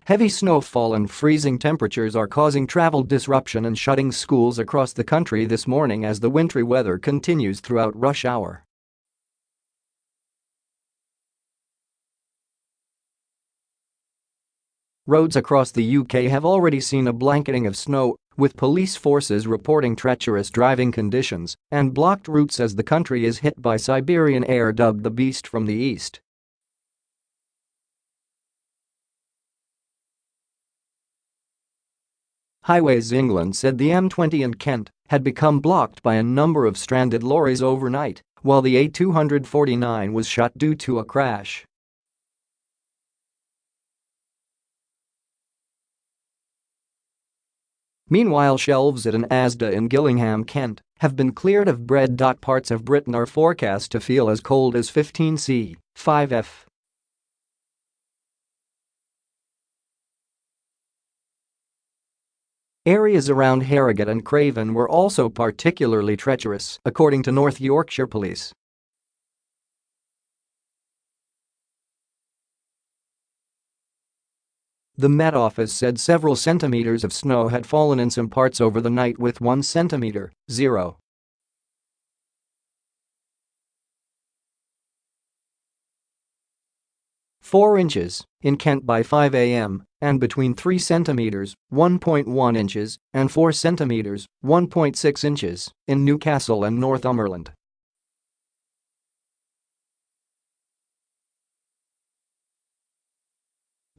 Heavy snowfall and freezing temperatures are causing travel disruption and shutting schools across the country this morning as the wintry weather continues throughout rush hour. Roads across the UK have already seen a blanketing of snow, with police forces reporting treacherous driving conditions and blocked routes as the country is hit by Siberian air dubbed the Beast from the East. Highways England said the M20 in Kent had become blocked by a number of stranded lorries overnight, while the A249 was shut due to a crash. Meanwhile, shelves at an Asda in Gillingham, Kent, have been cleared of bread. Parts of Britain are forecast to feel as cold as 15°C, 5°F. Areas around Harrogate and Craven were also particularly treacherous, according to North Yorkshire Police. The Met Office said several centimeters of snow had fallen in some parts over the night, with 1 centimeter, 0.4 inches, in Kent by 5 a.m., and between 3 centimeters, 1.1 inches, and 4 centimeters, 1.6 inches, in Newcastle and Northumberland.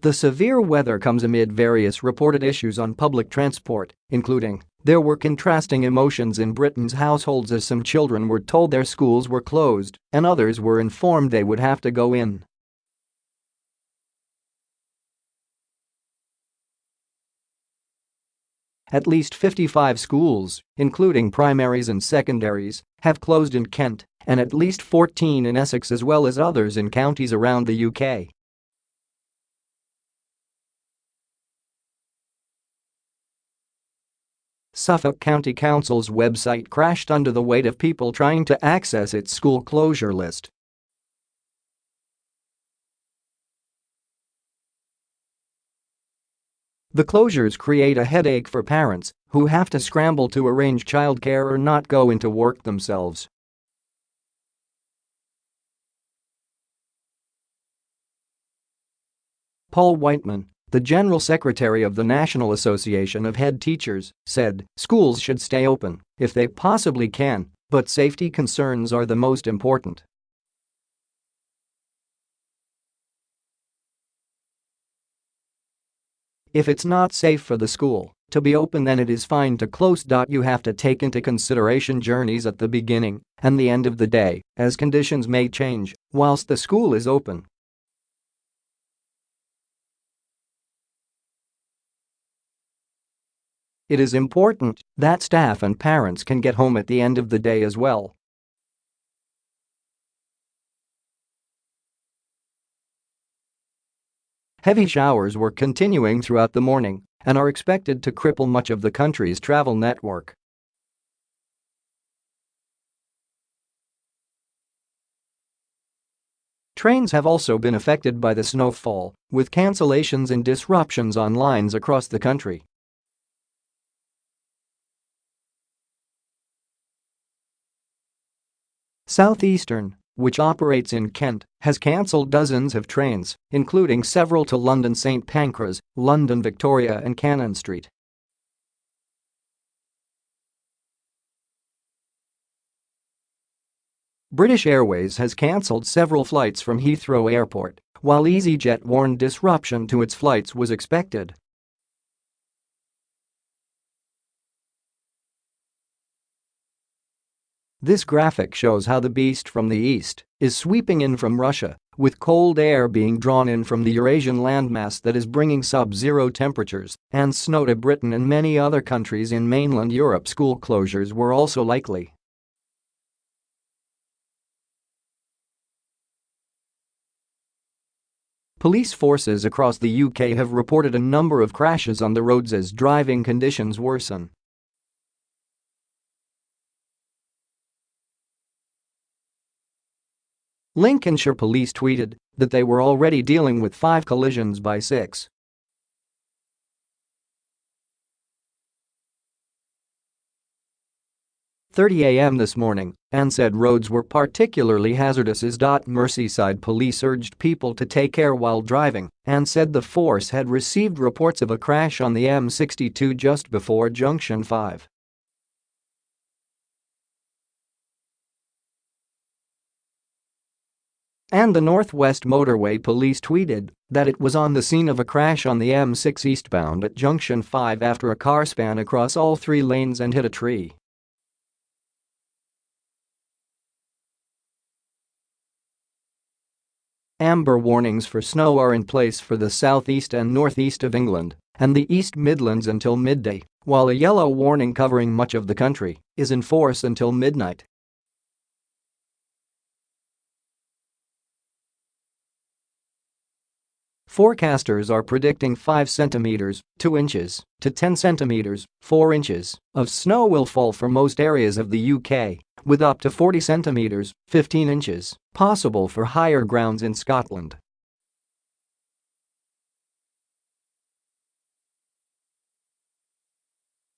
The severe weather comes amid various reported issues on public transport, including there were contrasting emotions in Britain's households as some children were told their schools were closed and others were informed they would have to go in. At least 55 schools, including primaries and secondaries, have closed in Kent, and at least 14 in Essex as well as others in counties around the UK. Suffolk County Council's website crashed under the weight of people trying to access its school closure list. The closures create a headache for parents who have to scramble to arrange childcare or not go into work themselves. Paul Whiteman, the General Secretary of the National Association of Head Teachers, said schools should stay open if they possibly can, but safety concerns are the most important. If it's not safe for the school to be open, then it is fine to close. You have to take into consideration journeys at the beginning and the end of the day, as conditions may change whilst the school is open. It is important that staff and parents can get home at the end of the day as well. Heavy showers were continuing throughout the morning and are expected to cripple much of the country's travel network. Trains have also been affected by the snowfall, with cancellations and disruptions on lines across the country. Southeastern, which operates in Kent, has cancelled dozens of trains, including several to London St Pancras, London Victoria and Cannon Street. British Airways has cancelled several flights from Heathrow Airport, while EasyJet warned disruption to its flights was expected. This graphic shows how the Beast from the East is sweeping in from Russia, with cold air being drawn in from the Eurasian landmass that is bringing sub-zero temperatures and snow to Britain and many other countries in mainland Europe. School closures were also likely. Police forces across the UK have reported a number of crashes on the roads as driving conditions worsen. Lincolnshire Police tweeted that they were already dealing with 5 collisions by 6 8:30 a.m. this morning and said roads were particularly hazardous. Merseyside police urged people to take care while driving and said the force had received reports of a crash on the M62 just before Junction 5. And the Northwest Motorway Police tweeted that it was on the scene of a crash on the M6 eastbound at Junction 5 after a car span across all three lanes and hit a tree. Amber warnings for snow are in place for the southeast and northeast of England and the East Midlands until midday, while a yellow warning covering much of the country is in force until midnight. Forecasters are predicting 5 centimeters, 2 inches, to 10 centimeters, 4 inches, of snow will fall for most areas of the UK, with up to 40 centimeters, 15 inches, possible for higher grounds in Scotland.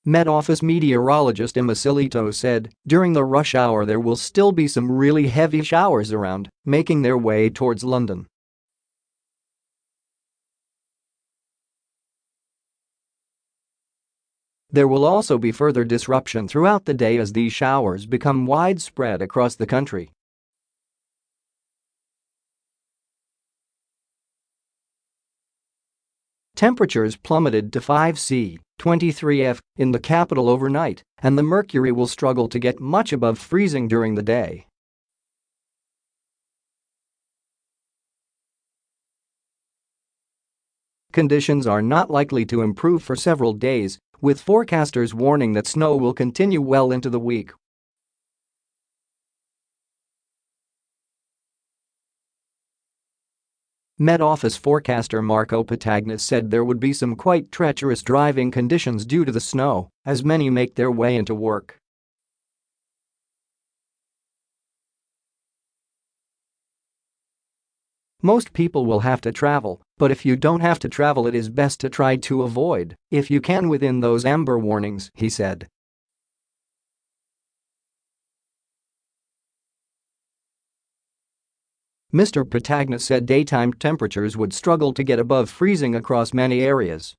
Met Office meteorologist Emma Silito said, during the rush hour there will still be some really heavy showers around, making their way towards London. There will also be further disruption throughout the day as these showers become widespread across the country. Temperatures plummeted to 5°C, 23°F, in the capital overnight, and the mercury will struggle to get much above freezing during the day. Conditions are not likely to improve for several days, with forecasters warning that snow will continue well into the week. Met Office forecaster Marco Patagnas said there would be some quite treacherous driving conditions due to the snow as many make their way into work. Most people will have to travel, but if you don't have to travel it is best to try to avoid, if you can within those amber warnings, he said. Mr. Patagnas said daytime temperatures would struggle to get above freezing across many areas.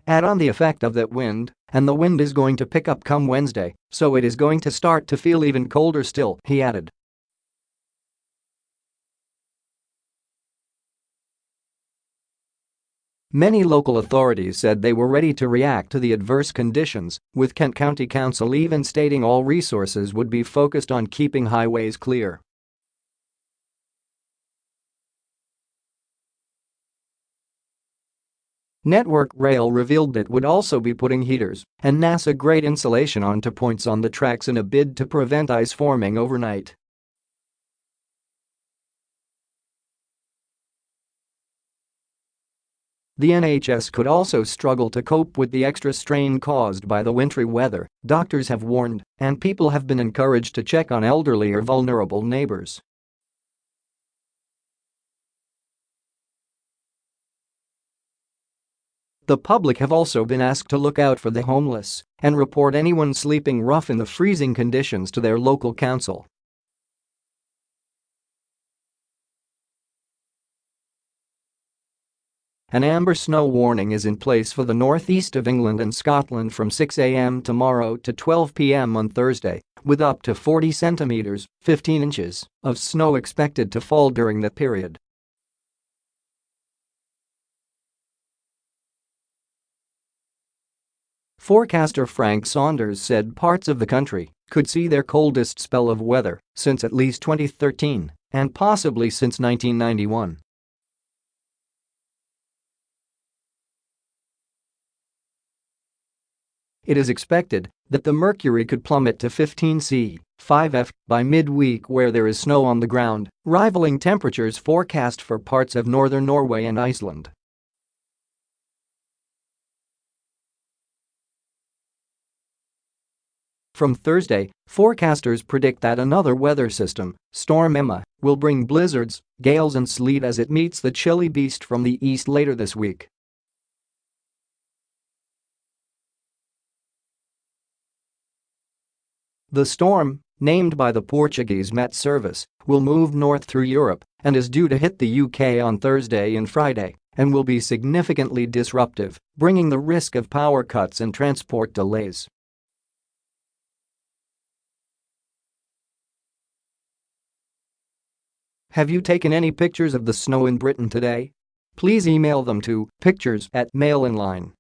Add on the effect of that wind, and the wind is going to pick up come Wednesday, so it is going to start to feel even colder still, he added. Many local authorities said they were ready to react to the adverse conditions, with Kent County Council even stating all resources would be focused on keeping highways clear. Network Rail revealed it would also be putting heaters and NASA grade insulation onto points on the tracks in a bid to prevent ice forming overnight. The NHS could also struggle to cope with the extra strain caused by the wintry weather, doctors have warned, and people have been encouraged to check on elderly or vulnerable neighbors. The public have also been asked to look out for the homeless and report anyone sleeping rough in the freezing conditions to their local council. An amber snow warning is in place for the northeast of England and Scotland from 6 a.m. tomorrow to 12 p.m. on Thursday, with up to 40 centimeters, 15 inches, of snow expected to fall during that period. Forecaster Frank Saunders said parts of the country could see their coldest spell of weather since at least 2013 and possibly since 1991. It is expected that the mercury could plummet to 15°C, 5°F, by midweek where there is snow on the ground, rivaling temperatures forecast for parts of northern Norway and Iceland. From Thursday, forecasters predict that another weather system, Storm Emma, will bring blizzards, gales and sleet as it meets the chilly beast from the east later this week. The storm, named by the Portuguese Met Service, will move north through Europe and is due to hit the UK on Thursday and Friday and will be significantly disruptive, bringing the risk of power cuts and transport delays. Have you taken any pictures of the snow in Britain today? Please email them to pictures@mailinline.